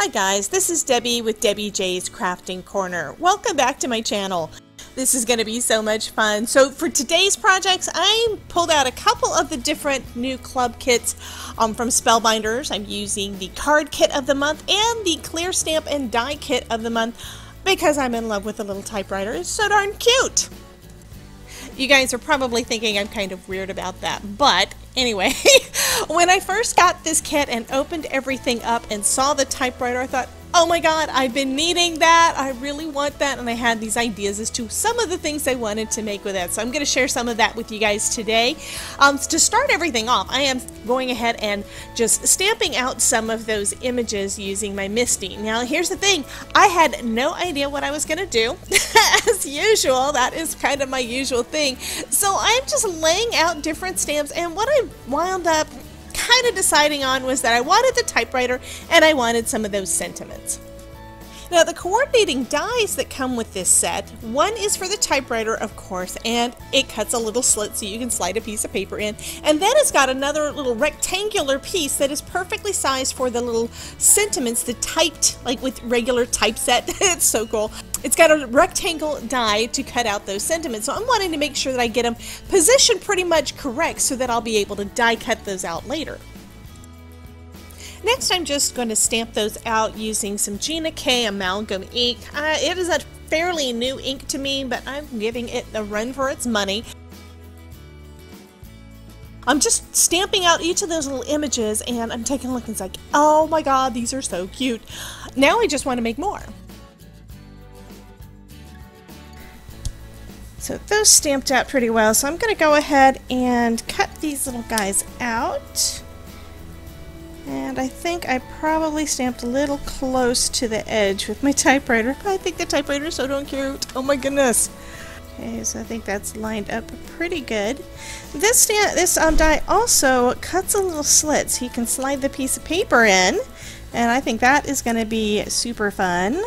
Hi guys, this is Debbie with Debbie J's Crafting Corner. Welcome back to my channel. This is going to be so much fun. So for today's projects, I pulled out a couple of the different new club kits from Spellbinders. I'm using the card kit of the month and the clear stamp and die kit of the month because I'm in love with the little typewriter. It's so darn cute. You guys are probably thinking I'm kind of weird about that, but anyway, when I first got this kit and opened everything up and saw the typewriter, I thought, oh my god, I've been needing that, I really want that, and I had these ideas as to some of the things I wanted to make with it. So I'm going to share some of that with you guys today. To start everything off, I am going ahead and just stamping out some of those images using my MISTI. Now here's the thing, I had no idea what I was going to do. As usual, that is kind of my usual thing. So I'm just laying out different stamps, and what I wound up kind of deciding on was that I wanted the typewriter and I wanted some of those sentiments. Now the coordinating dies that come with this set, one is for the typewriter of course, and it cuts a little slit so you can slide a piece of paper in, and then it's got another little rectangular piece that is perfectly sized for the little sentiments, the typed, like with regular typeset. It's so cool. It's got a rectangle die to cut out those sentiments, so I'm wanting to make sure that I get them positioned pretty much correct so that I'll be able to die cut those out later. Next, I'm just going to stamp those out using some Gina K amalgam ink. It is a fairly new ink to me, but I'm giving it a run for its money. I'm just stamping out each of those little images, and I'm taking a look and it's like, oh my god, these are so cute. Now I just want to make more. So those stamped out pretty well, so I'm going to go ahead and cut these little guys out. And I think I probably stamped a little close to the edge with my typewriter. I think the typewriter is so darn cute. Oh my goodness. Okay, so I think that's lined up pretty good. This die also cuts a little slit so you can slide the piece of paper in. And I think that is going to be super fun.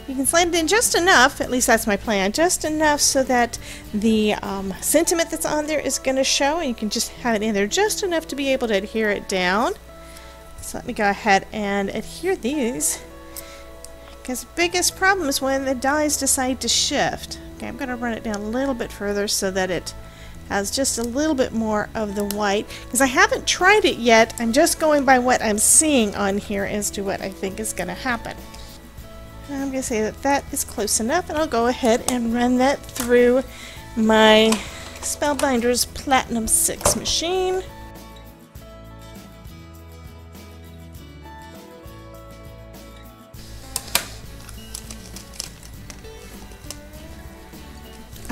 You can slide it in just enough, at least that's my plan, just enough so that the sentiment that's on there is going to show, and you can just have it in there just enough to be able to adhere it down. So let me go ahead and adhere these, because the biggest problem is when the dies decide to shift. Okay, I'm going to run it down a little bit further so that it has just a little bit more of the white, because I haven't tried it yet. I'm just going by what I'm seeing on here as to what I think is going to happen. I'm going to say that that is close enough, and I'll go ahead and run that through my Spellbinders Platinum 6 machine.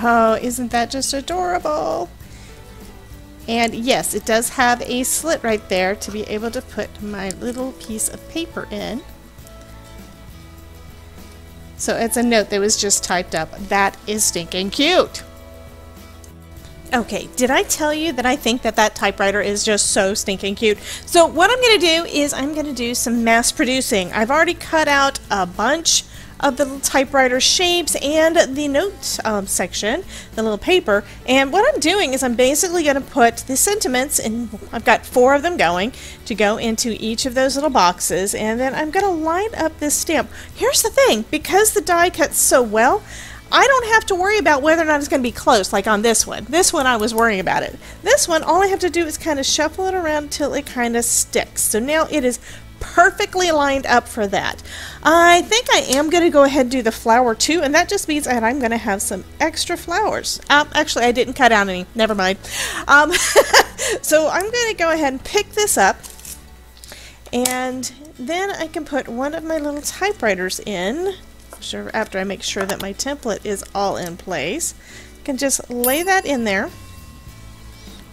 Oh, isn't that just adorable? And yes, it does have a slit right there to be able to put my little piece of paper in. So it's a note that was just typed up. That is stinking cute. Okay, did I tell you that I think that that typewriter is just so stinking cute? So what I'm going to do is I'm going to do some mass producing. I've already cut out a bunch of the little typewriter shapes and the note section, the little paper, and what I'm doing is I'm basically going to put the sentiments, and I've got 4 of them going to go into each of those little boxes, and then I'm going to line up this stamp. Here's the thing, because the die cuts so well, I don't have to worry about whether or not it's going to be close like on this one. This one I was worrying about it. This one, all I have to do is kind of shuffle it around until it kind of sticks. So now it is perfectly lined up for that. I think I am going to go ahead and do the flower too, and that just means that I'm going to have some extra flowers. Actually, I didn't cut out any. Never mind. So I'm going to go ahead and pick this up, and then I can put one of my little typewriters in. After I make sure that my template is all in place, I can just lay that in there,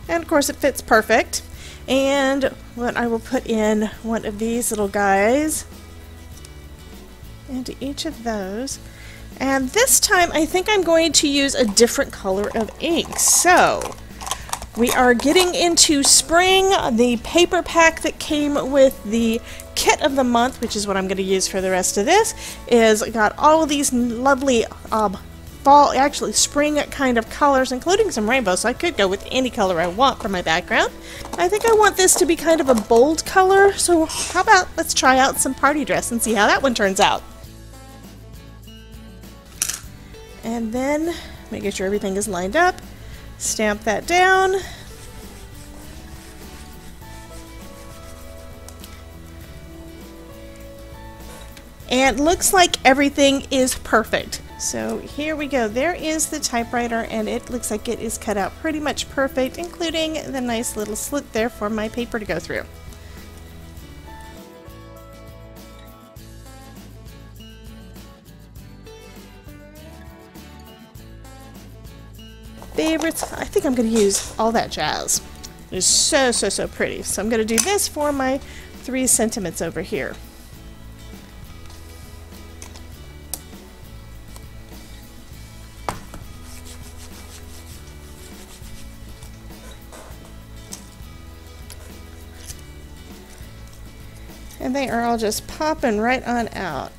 and of course it fits perfect. And what I will put in one of these little guys into each of those, and this time I think I'm going to use a different color of ink. So we are getting into spring. The paper pack that came with the kit of the month, which is what I'm going to use for the rest of this, is got all of these lovely fall, actually spring kind of colors, including some rainbows, so I could go with any color I want for my background. I think I want this to be kind of a bold color, so how about let's try out some party dress and see how that one turns out. And then, making sure everything is lined up, stamp that down. And looks like everything is perfect. So here we go. There is the typewriter, and it looks like it is cut out pretty much perfect, including the nice little slit there for my paper to go through. Favorites, I think I'm going to use all that jazz. It's so, so, so pretty. So I'm going to do this for my 3 sentiments over here. And they are all just popping right on out.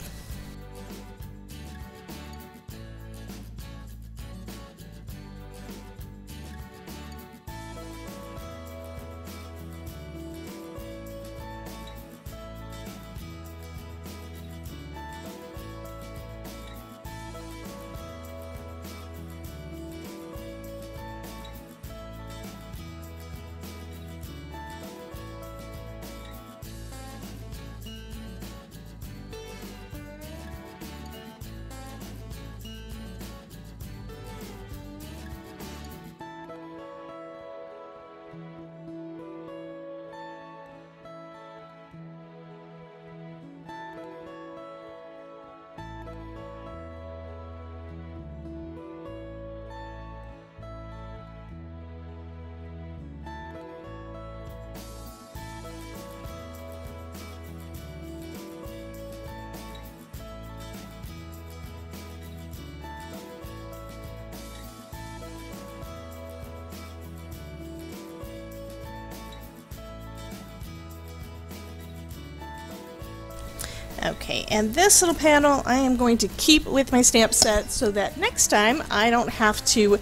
Okay, and this little panel I am going to keep with my stamp set so that next time I don't have to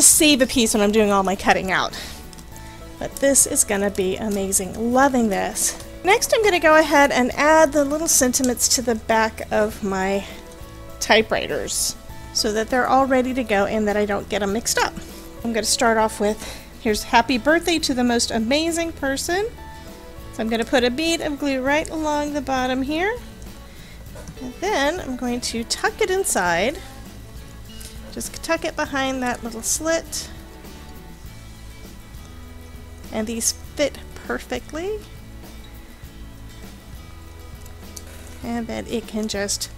save a piece when I'm doing all my cutting out. But this is going to be amazing. Loving this. Next I'm going to go ahead and add the little sentiments to the back of my typewriters so that they're all ready to go and that I don't get them mixed up. I'm going to start off with, here's happy birthday to the most amazing person. So I'm going to put a bead of glue right along the bottom here, and then I'm going to tuck it inside. Just tuck it behind that little slit, and these fit perfectly, and then it can just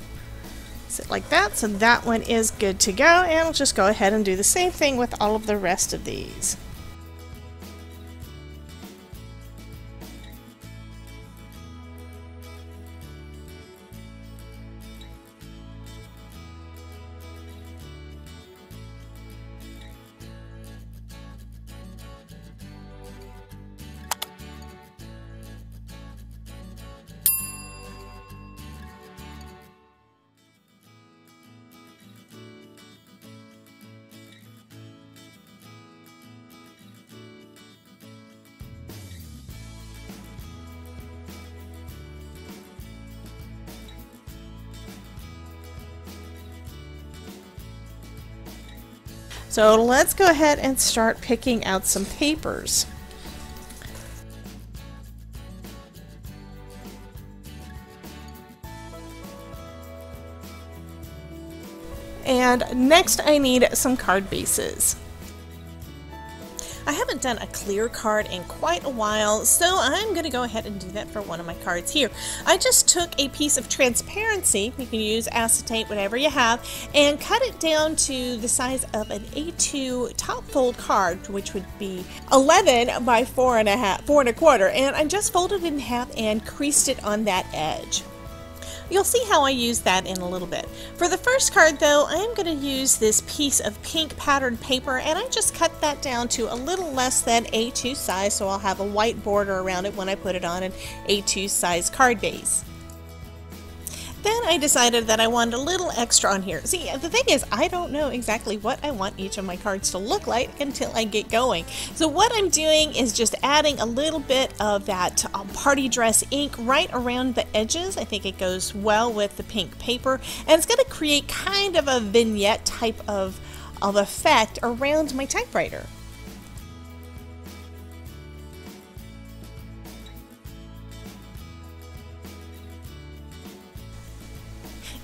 sit like that. So that one is good to go, and I'll just go ahead and do the same thing with all of the rest of these. So let's go ahead and start picking out some papers. And next I need some card bases. I haven't done a clear card in quite a while, so I'm going to go ahead and do that for one of my cards here. I just took a piece of transparency, you can use acetate, whatever you have, and cut it down to the size of an A2 top fold card, which would be 11 by 4 and a quarter, and I just folded it in half and creased it on that edge. You'll see how I use that in a little bit. For the first card though, I am going to use this piece of pink patterned paper, and I just cut that down to a little less than A2 size, so I'll have a white border around it when I put it on an A2 size card base. Then I decided that I wanted a little extra on here. See, the thing is, I don't know exactly what I want each of my cards to look like until I get going. So what I'm doing is just adding a little bit of that party dress ink right around the edges. I think it goes well with the pink paper, and it's going to create kind of a vignette type of effect around my typewriter.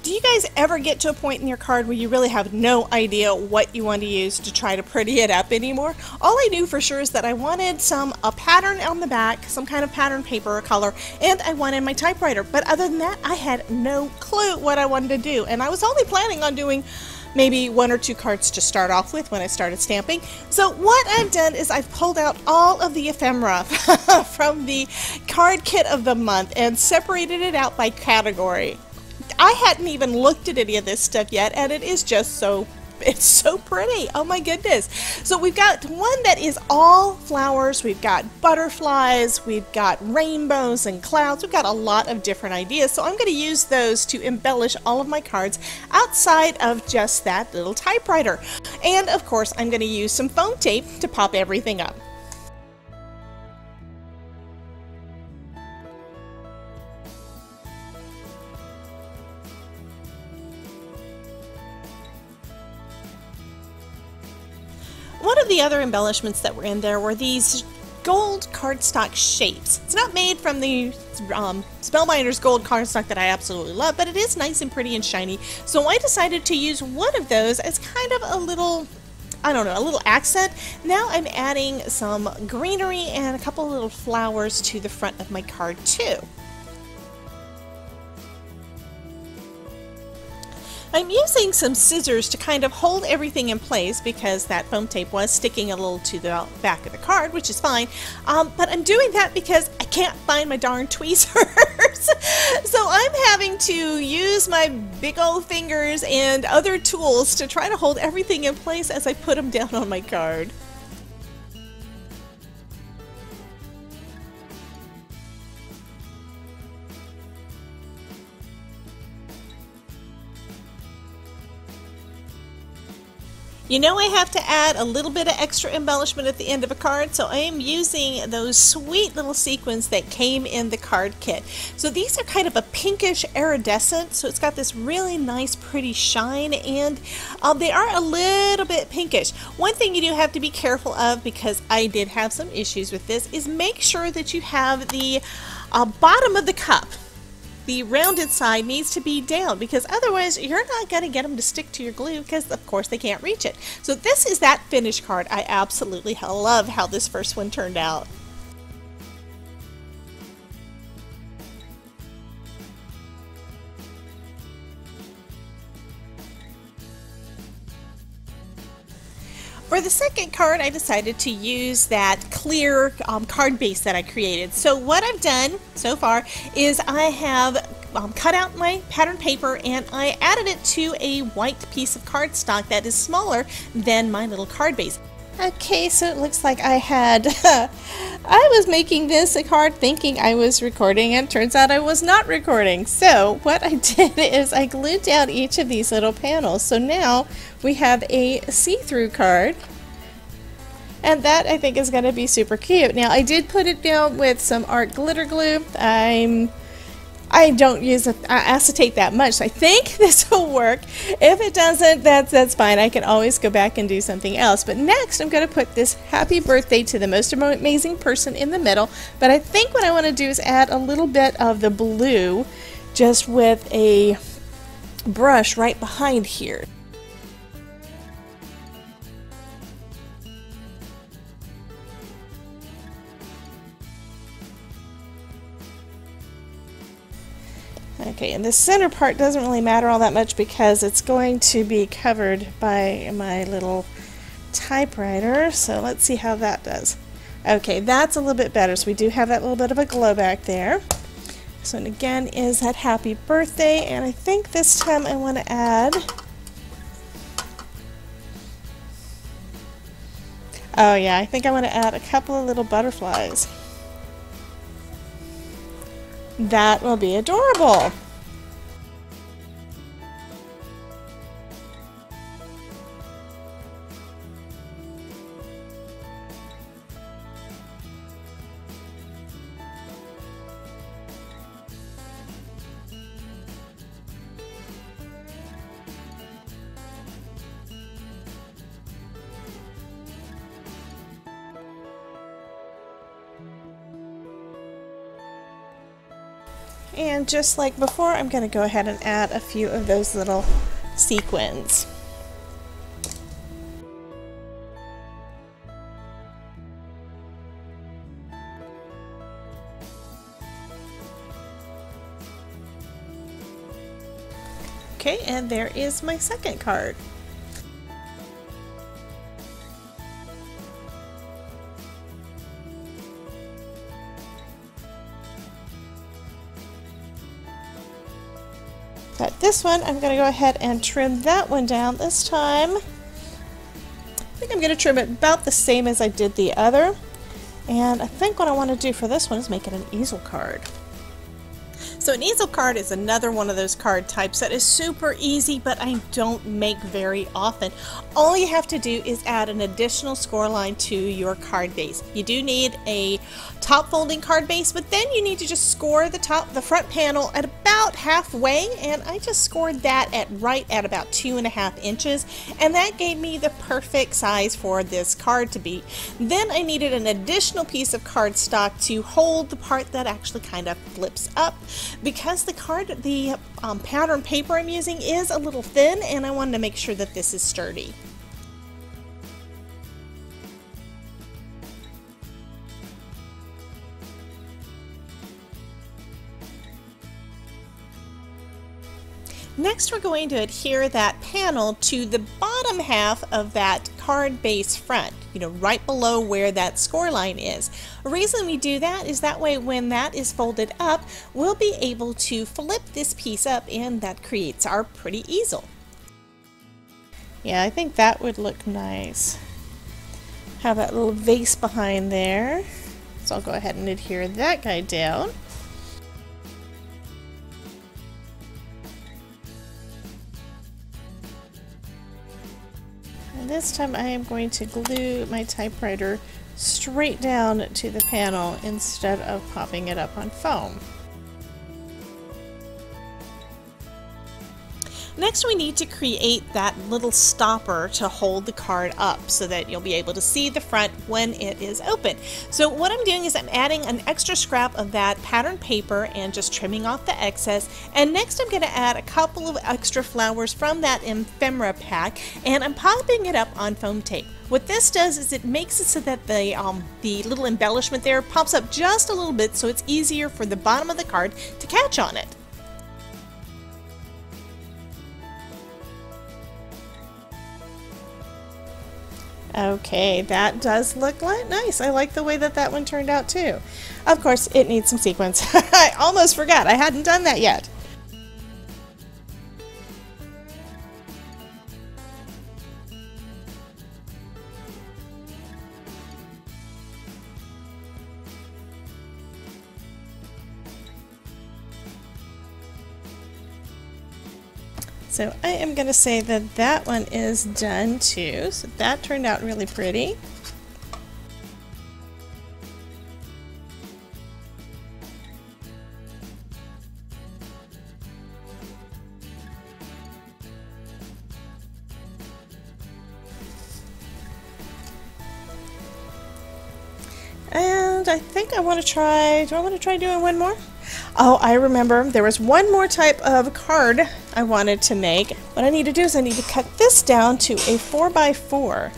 Do you guys ever get to a point in your card where you really have no idea what you want to use to try to pretty it up anymore? All I knew for sure is that I wanted a pattern on the back, some kind of pattern paper or color, and I wanted my typewriter. But other than that, I had no clue what I wanted to do. And I was only planning on doing maybe 1 or 2 cards to start off with when I started stamping. So what I've done is I've pulled out all of the ephemera from the card kit of the month and separated it out by category. I hadn't even looked at any of this stuff yet, and it is just it's so pretty. Oh my goodness. So we've got one that is all flowers, we've got butterflies, we've got rainbows and clouds, we've got a lot of different ideas. So I'm going to use those to embellish all of my cards outside of just that little typewriter. And of course I'm going to use some foam tape to pop everything up. One of the other embellishments that were in there were these gold cardstock shapes. It's not made from the Spellbinders gold cardstock that I absolutely love, but it is nice and pretty and shiny. So I decided to use one of those as kind of a little, I don't know, a little accent. Now I'm adding some greenery and a couple little flowers to the front of my card too. I'm using some scissors to kind of hold everything in place because that foam tape was sticking a little to the back of the card, which is fine. But I'm doing that because I can't find my darn tweezers. So I'm having to use my big old fingers and other tools to try to hold everything in place as I put them down on my card. You know I have to add a little bit of extra embellishment at the end of a card, so I am using those sweet little sequins that came in the card kit. So these are kind of a pinkish iridescent, so it's got this really nice pretty shine, and they are a little bit pinkish. One thing you do have to be careful of, because I did have some issues with this, is make sure that you have the bottom of the cup. The rounded side needs to be down, because otherwise you're not going to get them to stick to your glue, because of course they can't reach it. So this is that finished card. I absolutely love how this first one turned out. For the second card, I decided to use that clear card base that I created. So what I've done so far is I have cut out my pattern paper and I added it to a white piece of cardstock that is smaller than my little card base. Okay, so it looks like I had, I was making this a card thinking I was recording, and turns out I was not recording. So what I did is I glued down each of these little panels. So now we have a see-through card, and that I think is going to be super cute. Now I did put it down with some art glitter glue. I don't use acetate that much, so I think this will work. If it doesn't, that's fine. I can always go back and do something else. But next, I'm going to put this happy birthday to the most amazing person in the middle. But I think what I want to do is add a little bit of the blue just with a brush right behind here. Okay, and the center part doesn't really matter all that much because it's going to be covered by my little typewriter. So let's see how that does. Okay, that's a little bit better. So we do have that little bit of a glow back there. So and again is that happy birthday, and I think this time I want to add, oh yeah, I think I want to add a couple of little butterflies. That will be adorable. And just like before, I'm going to go ahead and add a few of those little sequins. Okay, and there is my second card. But this one, I'm going to go ahead and trim that one down this time. I think I'm going to trim it about the same as I did the other. And I think what I want to do for this one is make it an easel card. So an easel card is another one of those card types that is super easy, but I don't make very often. All you have to do is add an additional score line to your card base. You do need a top folding card base, but then you need to just score the front panel at about halfway, and I just scored that at right at about 2.5 inches, and that gave me the perfect size for this card to be. Then I needed an additional piece of cardstock to hold the part that actually kind of flips up, because the pattern paper I'm using is a little thin, and I wanted to make sure that this is sturdy. Next, we're going to adhere that panel to the bottom half of that card base front, right below where that score line is. The reason we do that is that way when that is folded up, we'll be able to flip this piece up, and that creates our pretty easel. Yeah, I think that would look nice. Have that little vase behind there. So I'll go ahead and adhere that guy down. This time I am going to glue my typewriter straight down to the panel instead of popping it up on foam. Next, we need to create that little stopper to hold the card up so that you'll be able to see the front when it is open. So what I'm doing is I'm adding an extra scrap of that pattern paper and just trimming off the excess. And next I'm going to add a couple of extra flowers from that ephemera pack, and I'm popping it up on foam tape. What this does is it makes it so that the little embellishment there pops up just a little bit, so it's easier for the bottom of the card to catch on it. Okay, that does look nice. I like the way that that one turned out too. Of course, it needs some sequins. I almost forgot. I hadn't done that yet. So I am going to say that that one is done too. So that turned out really pretty. And I think I want to try, do I want to try doing one more? Oh, I remember there was one more type of card I wanted to make. What I need to do is I need to cut this down to a 4x4.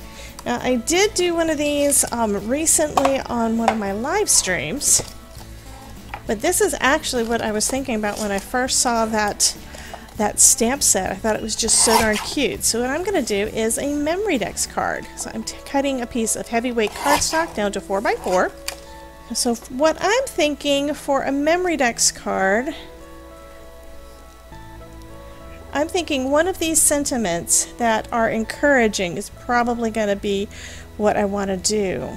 Now, I did do one of these recently on one of my live streams, but this is actually what I was thinking about when I first saw that stamp set. I thought it was just so darn cute. So what I'm going to do is a memory dex card. So I'm cutting a piece of heavyweight cardstock down to 4x4. So what I'm thinking for a memory dex card, I'm thinking one of these sentiments that are encouraging is probably going to be what I want to do.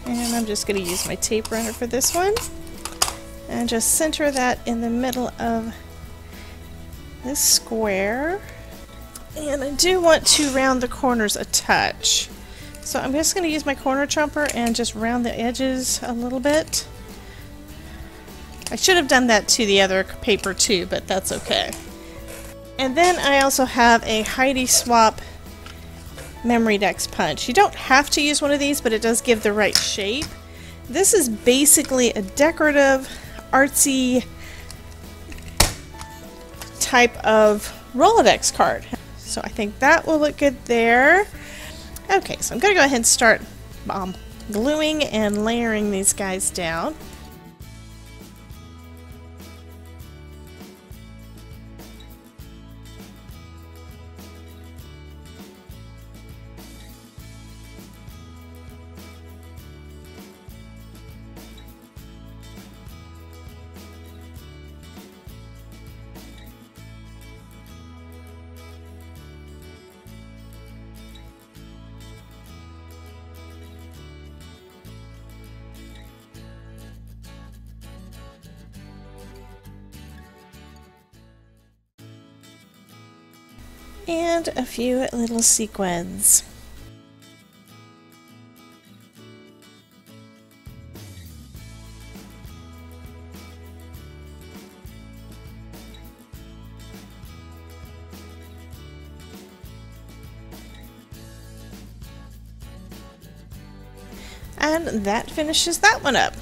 And I'm just going to use my tape runner for this one. And just center that in the middle of this square. And I do want to round the corners a touch. So I'm just going to use my corner trumper and just round the edges a little bit. I should have done that to the other paper too, but that's okay. And then I also have a Heidi Swap Memory Dex punch. You don't have to use one of these, but it does give the right shape. This is basically a decorative, artsy type of Rolodex card. So I think that will look good there. Okay, so I'm going to go ahead and start gluing and layering these guys down. And a few little sequins. And that finishes that one up.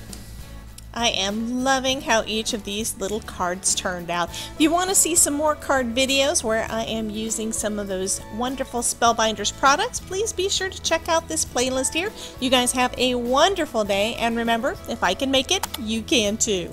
I am loving how each of these little cards turned out. If you want to see some more card videos where I am using some of those wonderful Spellbinders products, please be sure to check out this playlist here. You guys have a wonderful day, and remember, if I can make it, you can too.